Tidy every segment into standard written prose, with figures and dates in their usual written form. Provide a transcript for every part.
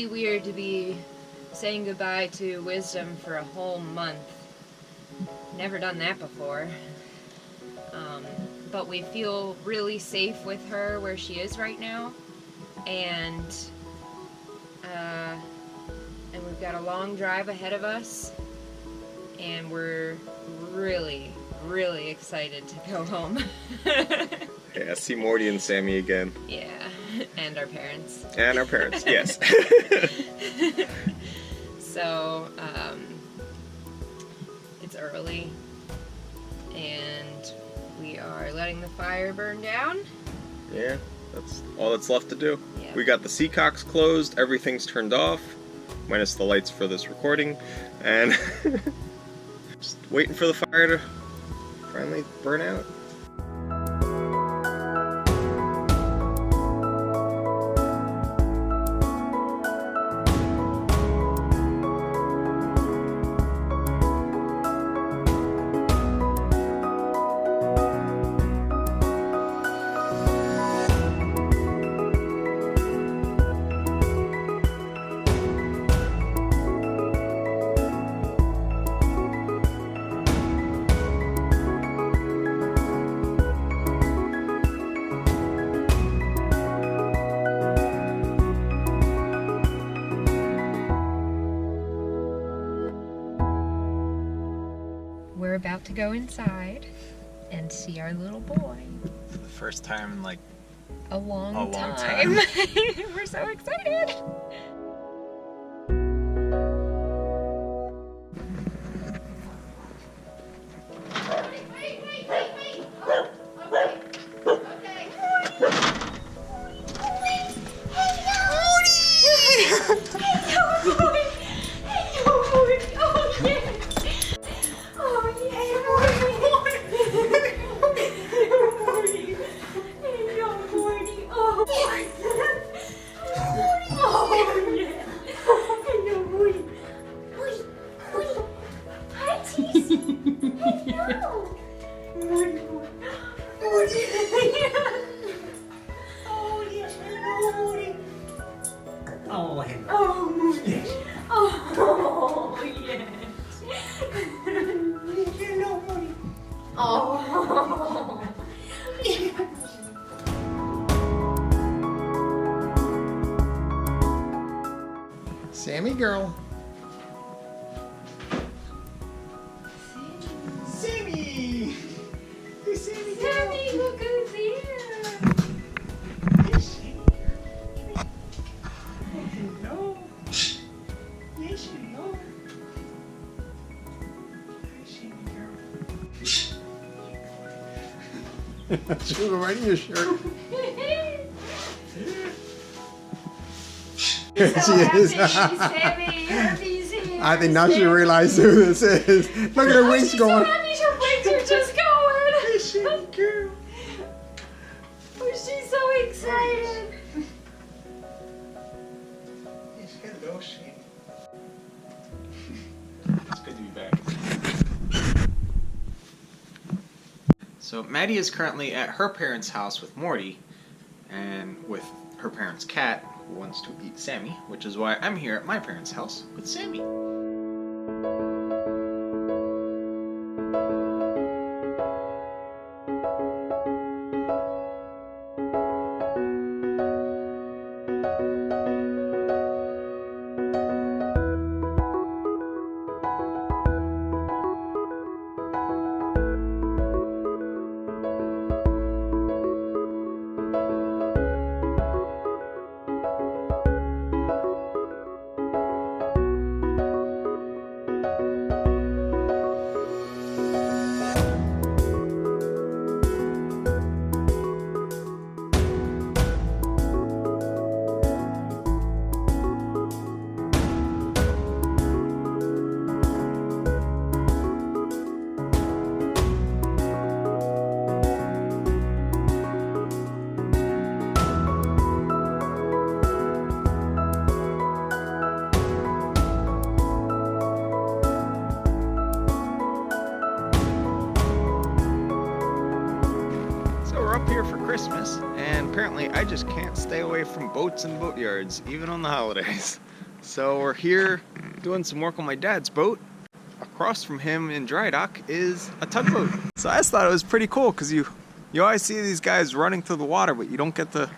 really weird to be saying goodbye to Wisdom for a whole month. Never done that before. But we feel really safe with her where she is right now. And we've got a long drive ahead of us. And we're really, really excited to go home. Yeah, see Morty and Sammy again. Yeah, and our parents. And our parents, yes. So, it's early, and we are letting the fire burn down. Yeah, that's all that's left to do. Yeah. We got the seacocks closed, everything's turned off, minus the lights for this recording, and just waiting for the fire to finally burn out. We're about to go inside and see our little boy. For the first time in like A long time. We're so excited. Sammy girl. Sammy! Hey, Sammy girl. Sammy, look who's here. Hey, Sammy. Hello. Yes, hello. Hi, Sammy girl. She'll go right in your shirt. So happy is. she's Sammy. Herby's here. I think now she realized who this is. Look at her wings She's going. so happy her wings are just going. Hey, Sammy girl. Oh, she's so excited. Yes, hello, Sammy. It's good to be back. So Maddie is currently at her parents' house with Morty, and with her parents' cat, who wants to eat Sammy, which is why I'm here at my parents' house with Sammy. Christmas, and apparently I just can't stay away from boats and boatyards, even on the holidays. So we're here doing some work on my dad's boat. Across from him in dry dock is a tugboat. So I just thought it was pretty cool because you always see these guys running through the water, but you don't get to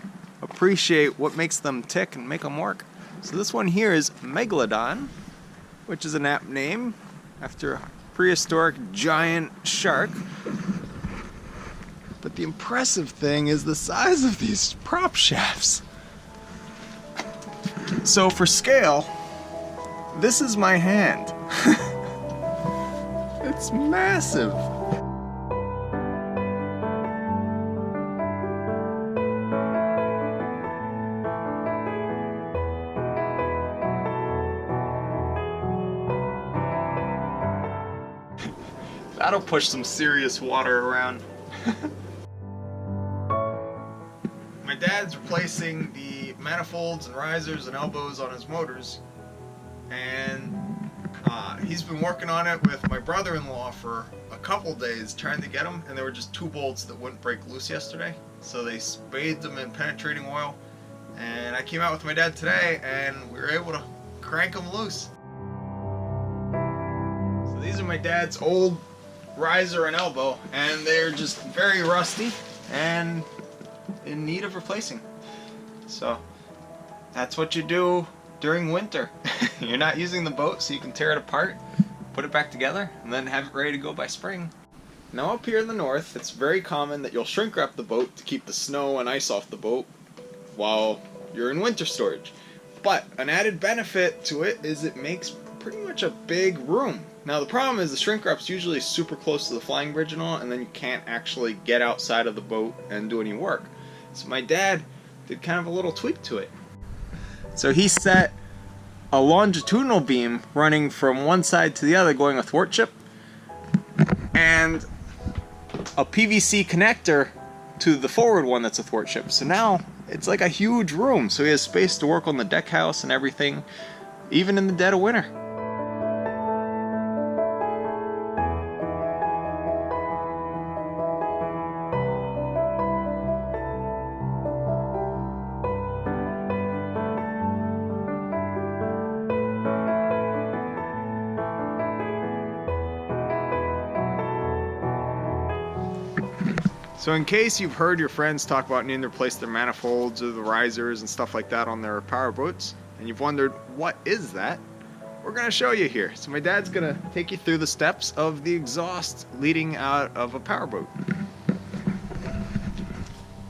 appreciate what makes them tick and make them work. So this one here is Megalodon, which is an apt name after a prehistoric giant shark. But the impressive thing is the size of these prop shafts. So for scale, this is my hand. It's massive. That'll push some serious water around. My dad's replacing the manifolds and risers and elbows on his motors, and he's been working on it with my brother-in-law for a couple days trying to get them, and there were just 2 bolts that wouldn't break loose yesterday, so they bathed them in penetrating oil, and I came out with my dad today and we were able to crank them loose. So these are my dad's old riser and elbow, and they're just very rusty and in need of replacing. So that's what you do during winter. You're not using the boat, so you can tear it apart, put it back together, and then have it ready to go by spring. Now up here in the north, it's very common that you'll shrink wrap the boat to keep the snow and ice off the boat while you're in winter storage. But an added benefit to it is it makes pretty much a big room. Now the problem is the shrink wrap's usually super close to the flying bridge and all, and then you can't actually get outside of the boat and do any work. So my dad did kind of a little tweak to it. So he set a longitudinal beam running from one side to the other going athwartship, and a PVC connector to the forward one that's athwartship. So now it's like a huge room, so he has space to work on the deck house and everything, even in the dead of winter. So in case you've heard your friends talk about needing to replace their manifolds or the risers and stuff like that on their power boats, and you've wondered, what is that? We're going to show you here. So my dad's going to take you through the steps of the exhaust leading out of a power boat.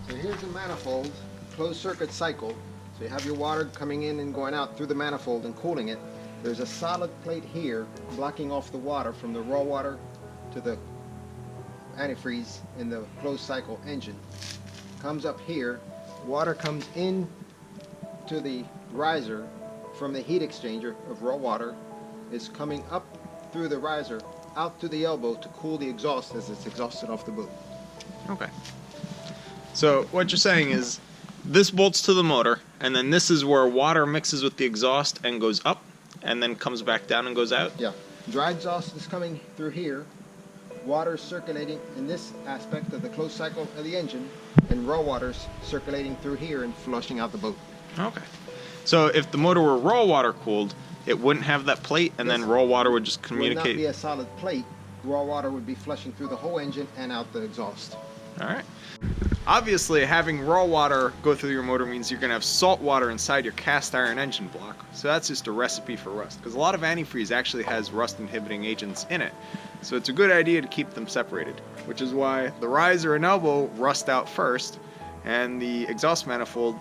So here's the manifold, closed circuit cycle. So you have your water coming in and going out through the manifold and cooling it. There's a solid plate here blocking off the water from the raw water to the antifreeze in the closed cycle engine. Comes up here, water comes in to the riser from the heat exchanger of raw water, is coming up through the riser out to the elbow to cool the exhaust as it's exhausted off the boat. Okay. So what you're saying is this bolts to the motor, and then this is where water mixes with the exhaust and goes up and then comes back down and goes out? Yeah. Dry exhaust is coming through here. Water is circulating in this aspect of the closed cycle of the engine, and raw water's circulating through here and flushing out the boat. Okay. So if the motor were raw water cooled, it wouldn't have that plate, and then raw water would just communicate. It would not be a solid plate. Raw water would be flushing through the whole engine and out the exhaust. All right. Obviously, having raw water go through your motor means you're going to have salt water inside your cast iron engine block. So that's just a recipe for rust, because a lot of antifreeze actually has rust inhibiting agents in it. So it's a good idea to keep them separated, which is why the riser and elbow rust out first, and the exhaust manifold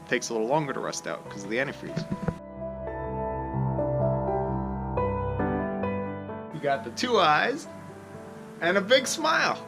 takes a little longer to rust out because of the antifreeze. You got the 2 eyes and a big smile.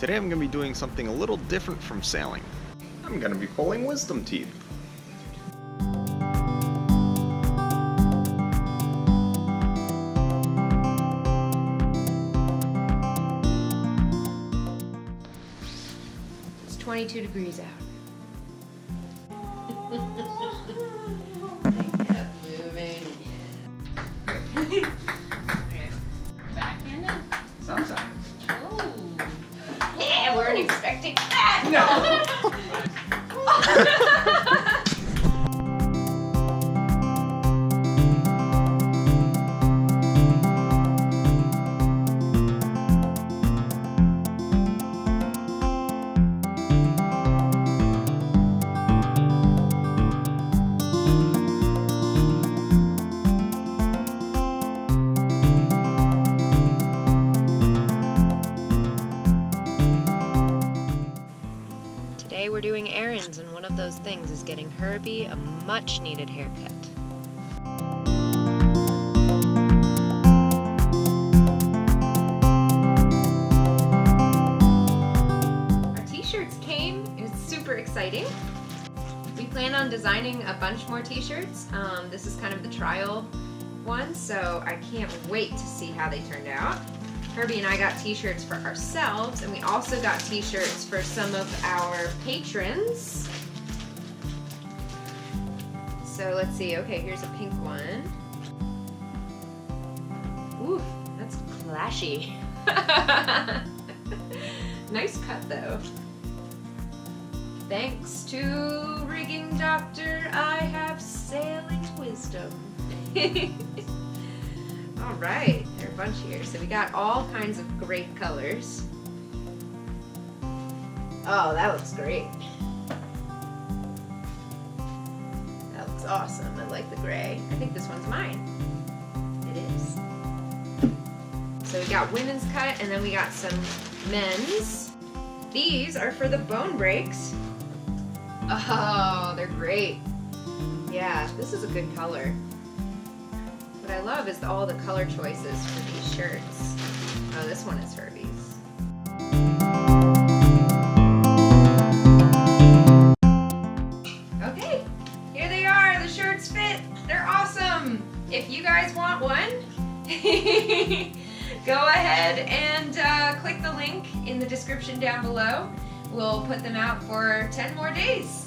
Today I'm going to be doing something a little different from sailing. I'm going to be pulling wisdom teeth. It's 22 degrees out. Sometimes. Yeah, weren't expecting that. Today we're doing errands, and one of those things is getting Herby a much-needed haircut. Our t-shirts came. It's super exciting. We plan on designing a bunch more t-shirts. This is kind of the trial one, so I can't wait to see how they turned out. Herby and I got t-shirts for ourselves, and we also got t-shirts for some of our patrons. So let's see. Okay, here's a pink one. Ooh, that's clashy. Nice cut though. Thanks to Rigging Doctor, I have sailing wisdom. All right, there are a bunch here. So we got all kinds of great colors. Oh, that looks great. That looks awesome. I like the gray. I think this one's mine. It is. So we got women's cut, and then we got some men's. These are for the bone breaks. Oh, they're great. Yeah, this is a good color. What I love is all the color choices for these shirts. Oh, this one is Herby's. Okay, here they are. The shirts fit. They're awesome. If you guys want one, go ahead and click the link in the description down below. We'll put them out for 10 more days.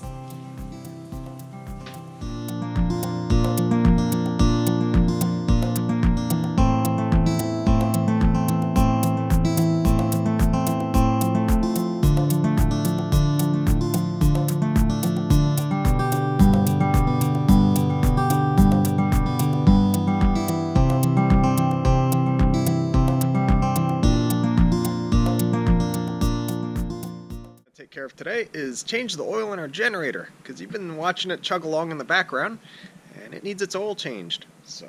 Take care of today is change the oil in our generator, because you've been watching it chug along in the background and it needs its oil changed. So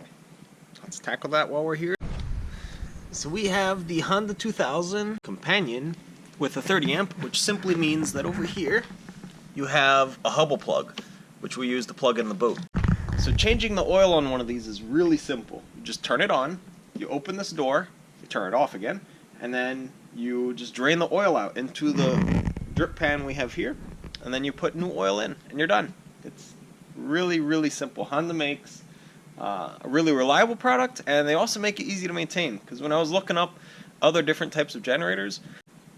let's tackle that while we're here. So we have the Honda 2000 Companion with a 30 amp, which simply means that over here you have a Hubble plug, which we use to plug in the boat. So changing the oil on one of these is really simple. You just turn it on, you open this door, you turn it off again, and then you just drain the oil out into the drip pan we have here, and then you put new oil in, and you're done. It's really, really simple. Honda makes a really reliable product, and they also make it easy to maintain, because when I was looking up other different types of generators,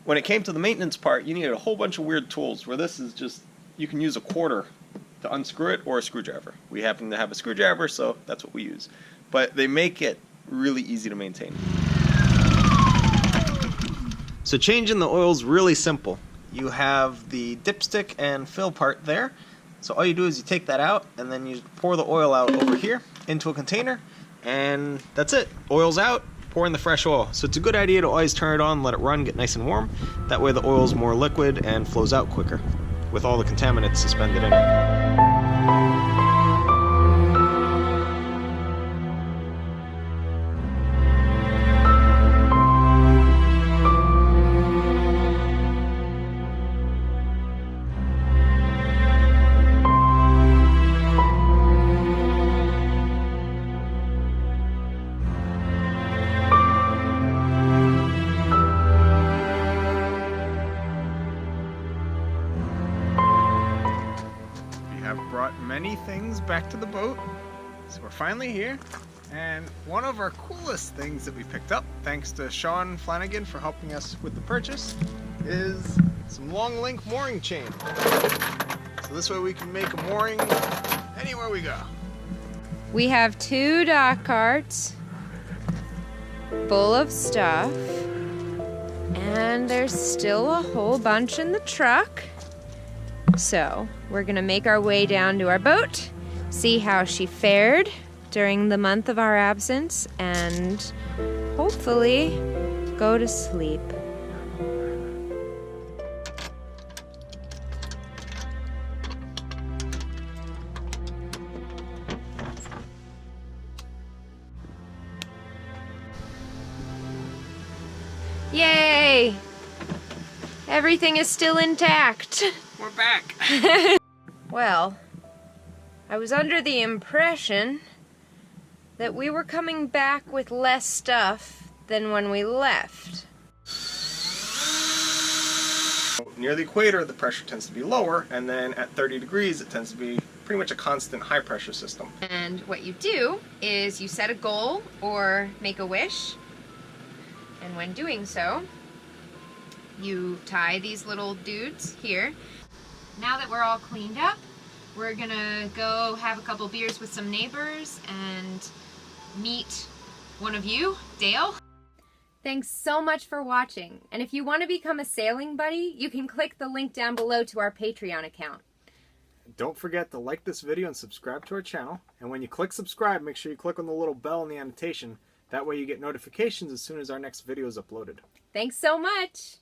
when it came to the maintenance part, you needed a whole bunch of weird tools, where this is just, you can use a quarter to unscrew it, or a screwdriver. We happen to have a screwdriver, so that's what we use. But they make it really easy to maintain. So changing the oil is really simple. You have the dipstick and fill part there. So all you do is you take that out, and then you pour the oil out over here into a container, and that's it. Oil's out, pour in the fresh oil. So it's a good idea to always turn it on, let it run, get nice and warm. That way the oil's more liquid and flows out quicker, with all the contaminants suspended in it. things back to the boat. So we're finally here. And one of our coolest things that we picked up, thanks to Sean Flanagan for helping us with the purchase, is some long link mooring chain. So this way we can make a mooring anywhere we go. We have 2 dock carts full of stuff, and there's still a whole bunch in the truck. So we're gonna make our way down to our boat, see how she fared during the month of our absence, and hopefully go to sleep. Yay! Everything is still intact. We're back. Well, I was under the impression that we were coming back with less stuff than when we left. Near the equator, the pressure tends to be lower, and then at 30 degrees, it tends to be pretty much a constant high pressure system. And what you do is you set a goal or make a wish, and when doing so, you tie these little dudes here. Now that we're all cleaned up, we're gonna go have a couple beers with some neighbors and meet one of you, Dale. Thanks so much for watching, and if you want to become a sailing buddy, you can click the link down below to our Patreon account. Don't forget to like this video and subscribe to our channel. And when you click subscribe, make sure you click on the little bell in the annotation. That way you get notifications as soon as our next video is uploaded. Thanks so much!